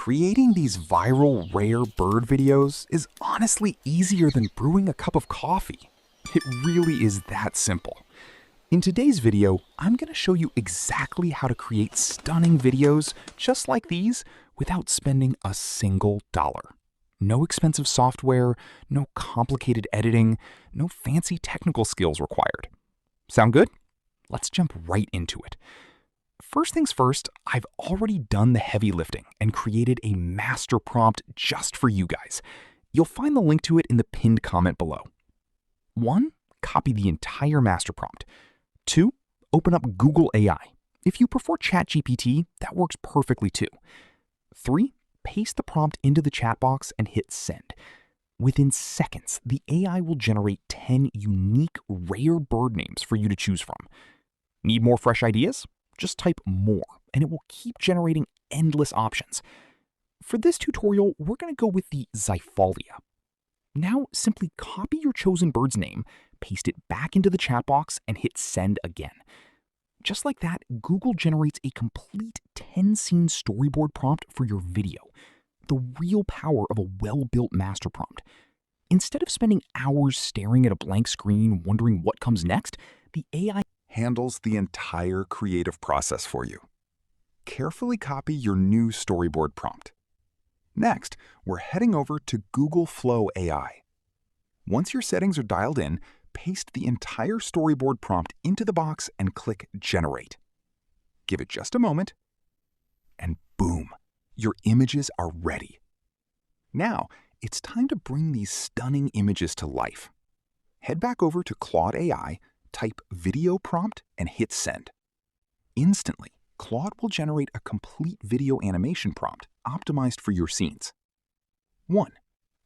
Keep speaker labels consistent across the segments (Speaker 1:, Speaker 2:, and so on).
Speaker 1: Creating these viral rare bird videos is honestly easier than brewing a cup of coffee. It really is that simple. In today's video, I'm going to show you exactly how to create stunning videos just like these without spending a single dollar. No expensive software, no complicated editing, no fancy technical skills required. Sound good? Let's jump right into it. First things first, I've already done the heavy lifting and created a master prompt just for you guys. You'll find the link to it in the pinned comment below. 1. Copy the entire master prompt. 2. Open up Google AI. If you prefer ChatGPT, that works perfectly too. 3. Paste the prompt into the chat box and hit send. Within seconds, the AI will generate 10 unique, rare bird names for you to choose from. Need more fresh ideas? Just type more, and it will keep generating endless options. For this tutorial, we're going to go with the Xifalia. Now, simply copy your chosen bird's name, paste it back into the chat box, and hit send again. Just like that, Google generates a complete 10-scene storyboard prompt for your video. The real power of a well-built master prompt. Instead of spending hours staring at a blank screen wondering what comes next, the AI handles the entire creative process for you. Carefully copy your new storyboard prompt. Next, we're heading over to Google Flow AI. Once your settings are dialed in, paste the entire storyboard prompt into the box and click Generate. Give it just a moment, and boom, your images are ready. Now, it's time to bring these stunning images to life. Head back over to Claude AI, type video prompt, and hit send. Instantly, Claude will generate a complete video animation prompt optimized for your scenes. 1.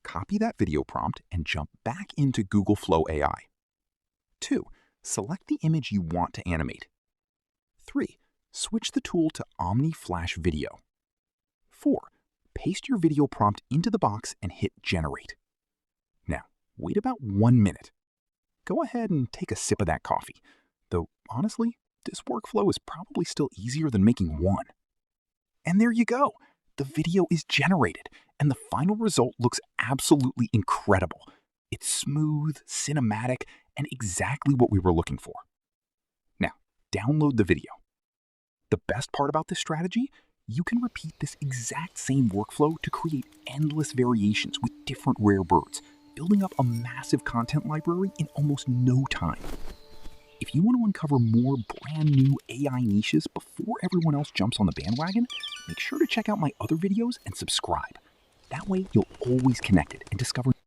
Speaker 1: Copy that video prompt and jump back into Google Flow AI. 2. Select the image you want to animate. 3. Switch the tool to Omni Flash Video. 4. Paste your video prompt into the box and hit generate. Now, wait about 1 minute. Go ahead and take a sip of that coffee, though honestly, this workflow is probably still easier than making one. And there you go! The video is generated, and the final result looks absolutely incredible. It's smooth, cinematic, and exactly what we were looking for. Now, download the video. The best part about this strategy? You can repeat this exact same workflow to create endless variations with different rare birds, building up a massive content library in almost no time. If you want to uncover more brand new AI niches before everyone else jumps on the bandwagon, make sure to check out my other videos and subscribe. That way, you'll always connect it and discover